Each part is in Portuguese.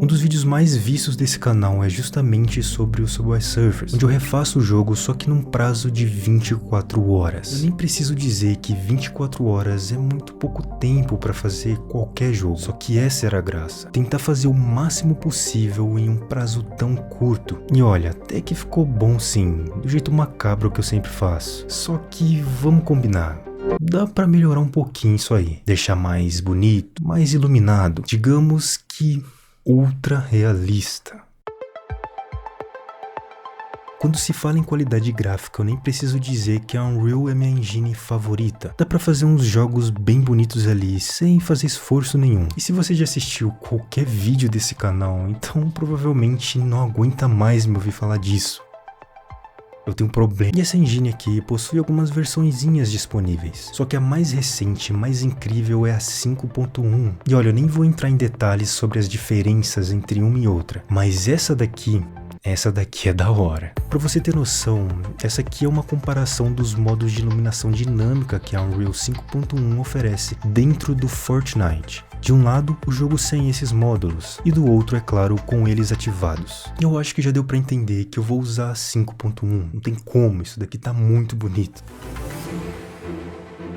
dos vídeos mais vistos desse canal é justamente sobre o Subway Surfers, onde eu refaço o jogo só que num prazo de 24 horas. Eu nem preciso dizer que 24 horas é muito pouco tempo para fazer qualquer jogo, só que essa era a graça, tentar fazer o máximo possível em um prazo tão curto. E olha, até que ficou bom sim, do jeito macabro que eu sempre faço, só que vamos combinar. Dá pra melhorar um pouquinho isso aí, deixar mais bonito, mais iluminado, digamos que ultra realista. Quando se fala em qualidade gráfica, eu nem preciso dizer que a Unreal é minha engine favorita. Dá pra fazer uns jogos bem bonitos ali, sem fazer esforço nenhum. E se você já assistiu qualquer vídeo desse canal, então provavelmente não aguenta mais me ouvir falar disso. Eu tenho um problema. E essa engine aqui possui algumas versõezinhas disponíveis. Só que a mais recente, mais incrível é a 5.1. E olha, eu nem vou entrar em detalhes sobre as diferenças entre uma e outra. Mas essa daqui é da hora. Pra você ter noção, essa aqui é uma comparação dos modos de iluminação dinâmica que a Unreal 5.1 oferece dentro do Fortnite. De um lado, o jogo sem esses módulos, e do outro, é claro, com eles ativados. Eu acho que já deu pra entender que eu vou usar a 5.1, não tem como, isso daqui tá muito bonito.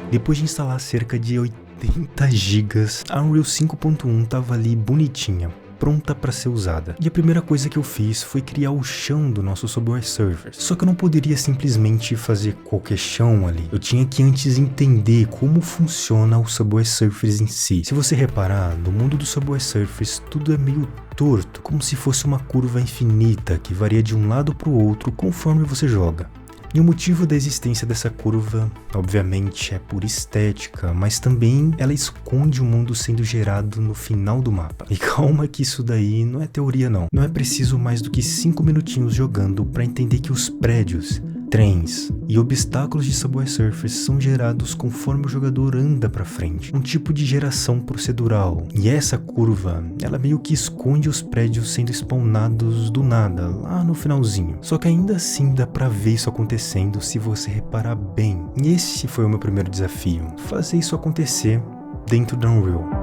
Depois de instalar cerca de 80 GB, a Unreal 5.1 tava ali bonitinha, pronta para ser usada. E a primeira coisa que eu fiz foi criar o chão do nosso Subway Surfers. Só que eu não poderia simplesmente fazer qualquer chão ali. Eu tinha que antes entender como funciona o Subway Surfers em si. Se você reparar, no mundo do Subway Surfers tudo é meio torto, como se fosse uma curva infinita que varia de um lado para o outro conforme você joga. E o motivo da existência dessa curva, obviamente, é por estética, mas também ela esconde o mundo sendo gerado no final do mapa. E calma que isso daí não é teoria não. Não é preciso mais do que 5 minutinhos jogando para entender que os prédios, trens e obstáculos de Subway Surfers são gerados conforme o jogador anda para frente. Um tipo de geração procedural. E essa curva, ela meio que esconde os prédios sendo spawnados do nada, lá no finalzinho. Só que ainda assim dá pra ver isso acontecendo se você reparar bem. E esse foi o meu primeiro desafio, fazer isso acontecer dentro da Unreal.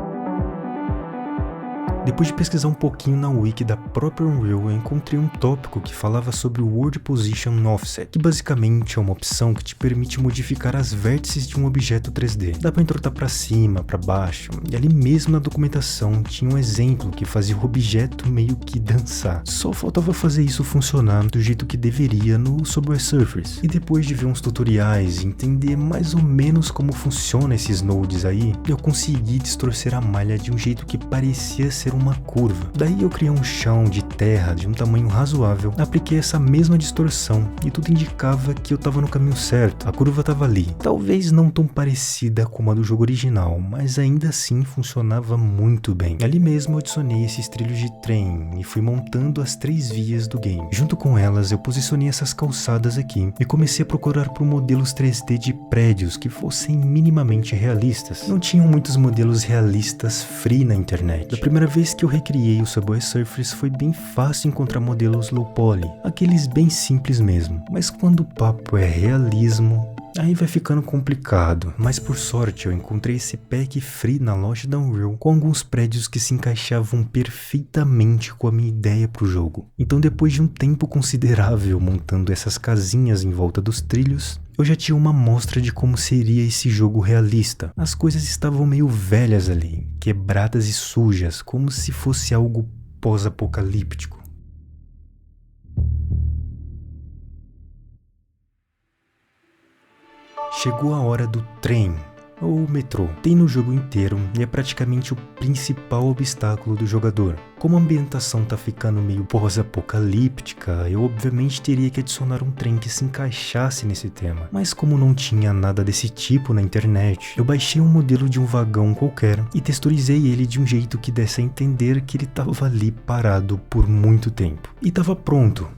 Depois de pesquisar um pouquinho na wiki da própria Unreal, eu encontrei um tópico que falava sobre o World Position Offset, que basicamente é uma opção que te permite modificar as vértices de um objeto 3D. Dá pra entortar pra cima, pra baixo, e ali mesmo na documentação tinha um exemplo que fazia o objeto meio que dançar. Só faltava fazer isso funcionar do jeito que deveria no Subway Surfers. E depois de ver uns tutoriais e entender mais ou menos como funciona esses nodes aí, eu consegui distorcer a malha de um jeito que parecia ser uma curva. Daí eu criei um chão de terra de um tamanho razoável, apliquei essa mesma distorção e tudo indicava que eu tava no caminho certo. A curva tava ali, talvez não tão parecida como a do jogo original, mas ainda assim funcionava muito bem. Ali mesmo eu adicionei esses trilhos de trem e fui montando as 3 vias do game. Junto com elas eu posicionei essas calçadas aqui e comecei a procurar por modelos 3D de prédios que fossem minimamente realistas. Não tinham muitos modelos realistas free na internet. Da primeira vez que eu recriei o Subway Surfers foi bem fácil encontrar modelos low poly, aqueles bem simples mesmo, mas quando o papo é realismo, aí vai ficando complicado. Mas por sorte eu encontrei esse pack free na loja da Unreal com alguns prédios que se encaixavam perfeitamente com a minha ideia pro jogo. Então depois de um tempo considerável montando essas casinhas em volta dos trilhos, eu já tinha uma amostra de como seria esse jogo realista. As coisas estavam meio velhas ali, quebradas e sujas, como se fosse algo pós-apocalíptico. Chegou a hora do trem, ou metrô. Tem no jogo inteiro e é praticamente o principal obstáculo do jogador. Como a ambientação tá ficando meio pós-apocalíptica, eu obviamente teria que adicionar um trem que se encaixasse nesse tema. Mas como não tinha nada desse tipo na internet, eu baixei um modelo de um vagão qualquer e texturizei ele de um jeito que desse a entender que ele tava ali parado por muito tempo. E tava pronto.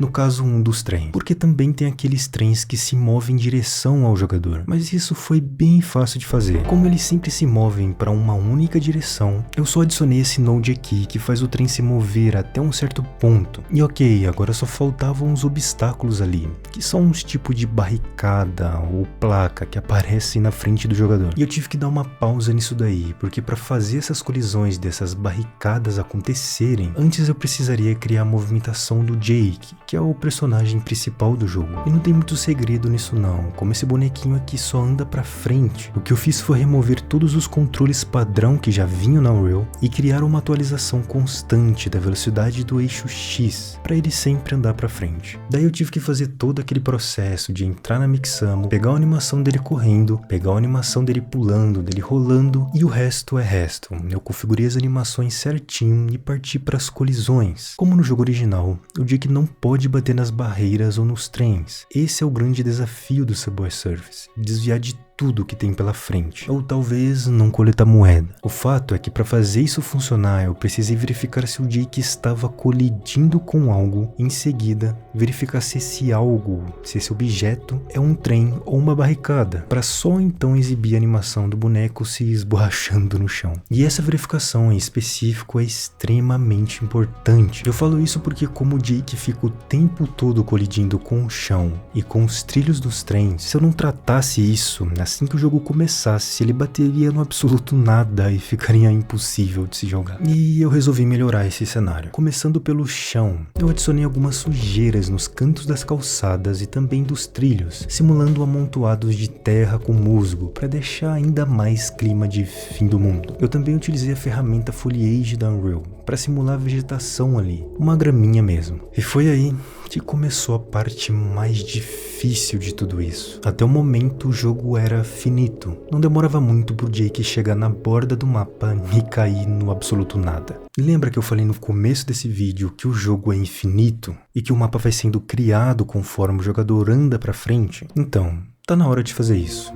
no caso um dos trens, porque também tem aqueles trens que se movem em direção ao jogador, mas isso foi bem fácil de fazer. Como eles sempre se movem para uma única direção, eu só adicionei esse node aqui que faz o trem se mover até um certo ponto. E ok, agora só faltavam uns obstáculos ali, que são uns tipos de barricada ou placa que aparecem na frente do jogador. E eu tive que dar uma pausa nisso daí, porque para fazer essas colisões dessas barricadas acontecerem, antes eu precisaria criar a movimentação do Jake, que é o personagem principal do jogo. E não tem muito segredo nisso não, como esse bonequinho aqui só anda pra frente. O que eu fiz foi remover todos os controles padrão que já vinham na Unreal e criar uma atualização constante da velocidade do eixo X, para ele sempre andar pra frente. Daí eu tive que fazer todo aquele processo de entrar na Mixamo, pegar a animação dele correndo, pegar a animação dele pulando, dele rolando, e o resto é resto. Eu configurei as animações certinho e parti para as colisões. Como no jogo original, o Jake não pode bater nas barreiras ou nos trens. Esse é o grande desafio do Subway Surfers, desviar de tudo que tem pela frente, ou talvez não coletar moeda. O fato é que para fazer isso funcionar, eu precisei verificar se o Jake estava colidindo com algo, em seguida verificar se esse algo, se esse objeto é um trem ou uma barricada, para só então exibir a animação do boneco se esborrachando no chão. E essa verificação em específico é extremamente importante. Eu falo isso porque como o Jake fica o tempo todo colidindo com o chão e com os trilhos dos trens, se eu não tratasse isso assim que o jogo começasse, ele bateria no absoluto nada e ficaria impossível de se jogar. E eu resolvi melhorar esse cenário. Começando pelo chão, eu adicionei algumas sujeiras nos cantos das calçadas e também dos trilhos, simulando amontoados de terra com musgo, para deixar ainda mais clima de fim do mundo. Eu também utilizei a ferramenta Foliage da Unreal, para simular a vegetação ali, uma graminha mesmo. E foi aí que começou a parte mais difícil de tudo isso. Até o momento o jogo era finito. Não demorava muito pro Jake chegar na borda do mapa e cair no absoluto nada. E lembra que eu falei no começo desse vídeo que o jogo é infinito e que o mapa vai sendo criado conforme o jogador anda pra frente? Então, tá na hora de fazer isso.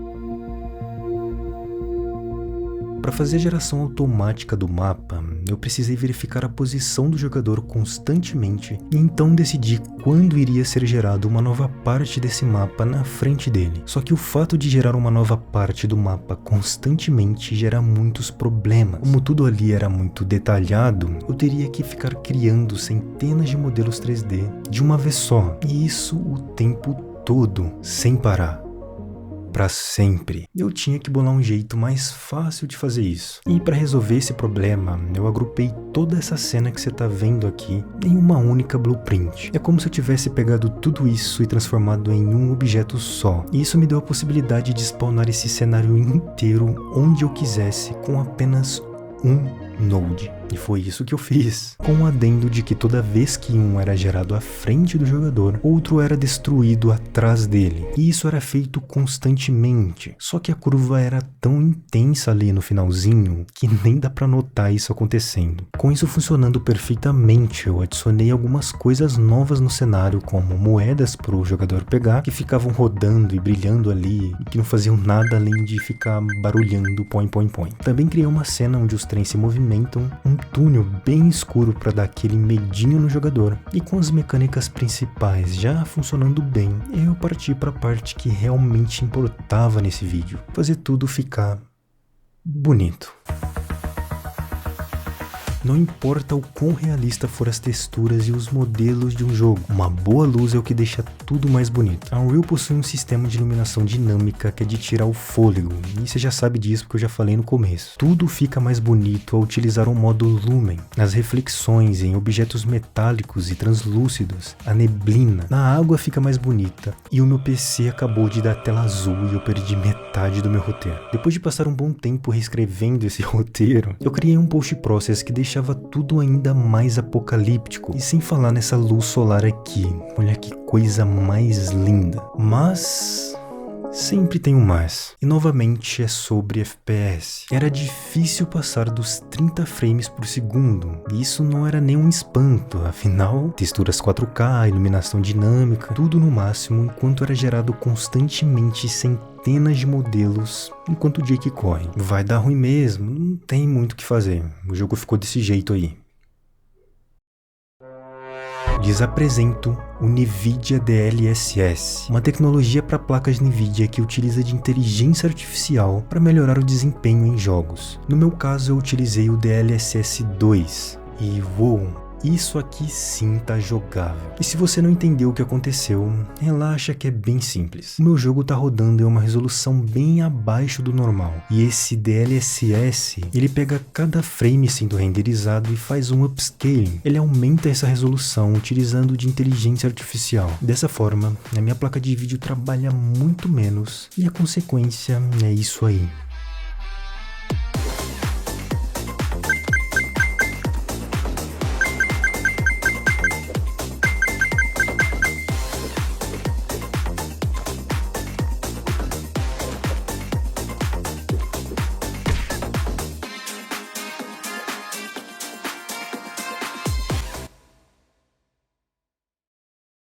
Para fazer a geração automática do mapa, eu precisei verificar a posição do jogador constantemente e então decidi quando iria ser gerada uma nova parte desse mapa na frente dele. Só que o fato de gerar uma nova parte do mapa constantemente gera muitos problemas. Como tudo ali era muito detalhado, eu teria que ficar criando centenas de modelos 3D de uma vez só, e isso o tempo todo, sem parar. Para sempre. Eu tinha que bolar um jeito mais fácil de fazer isso. E para resolver esse problema, eu agrupei toda essa cena que você tá vendo aqui em uma única blueprint. É como se eu tivesse pegado tudo isso e transformado em um objeto só. E isso me deu a possibilidade de spawnar esse cenário inteiro onde eu quisesse com apenas um node. E foi isso que eu fiz, com o adendo de que toda vez que um era gerado à frente do jogador, outro era destruído atrás dele. E isso era feito constantemente, só que a curva era tão intensa ali no finalzinho que nem dá pra notar isso acontecendo. Com isso funcionando perfeitamente, eu adicionei algumas coisas novas no cenário, como moedas pro jogador pegar, que ficavam rodando e brilhando ali, e que não faziam nada além de ficar barulhando põe. Também criei uma cena onde os trens se movimentam, um túnel bem escuro para dar aquele medinho no jogador. E com as mecânicas principais já funcionando bem, eu parti para a parte que realmente importava nesse vídeo, fazer tudo ficar bonito. Não importa o quão realista for as texturas e os modelos de um jogo, uma boa luz é o que deixa tudo mais bonito. A Unreal possui um sistema de iluminação dinâmica que é de tirar o fôlego, e você já sabe disso porque eu já falei no começo. Tudo fica mais bonito ao utilizar o modo Lumen, nas reflexões em objetos metálicos e translúcidos, a neblina, na água fica mais bonita, e o meu PC acabou de dar tela azul e eu perdi metade do meu roteiro. Depois de passar um bom tempo reescrevendo esse roteiro, eu criei um post process que deixava tudo ainda mais apocalíptico, e sem falar nessa luz solar aqui, olha que coisa mais linda. Mas sempre tem um mas, e novamente é sobre FPS. Era difícil passar dos 30 frames por segundo, e isso não era nem um espanto, afinal, texturas 4K, iluminação dinâmica, tudo no máximo, enquanto era gerado constantemente centenas de modelos enquanto o Jake corre. Vai dar ruim mesmo, não tem muito o que fazer, o jogo ficou desse jeito aí. lhes apresento o NVIDIA DLSS, uma tecnologia para placas NVIDIA que utiliza de inteligência artificial para melhorar o desempenho em jogos. No meu caso eu utilizei o DLSS 2 e isso aqui sim tá jogável. E se você não entendeu o que aconteceu, relaxa que é bem simples. O meu jogo tá rodando em uma resolução bem abaixo do normal. E esse DLSS, ele pega cada frame sendo renderizado e faz um upscaling. Ele aumenta essa resolução utilizando de inteligência artificial. Dessa forma, a minha placa de vídeo trabalha muito menos e a consequência é isso aí.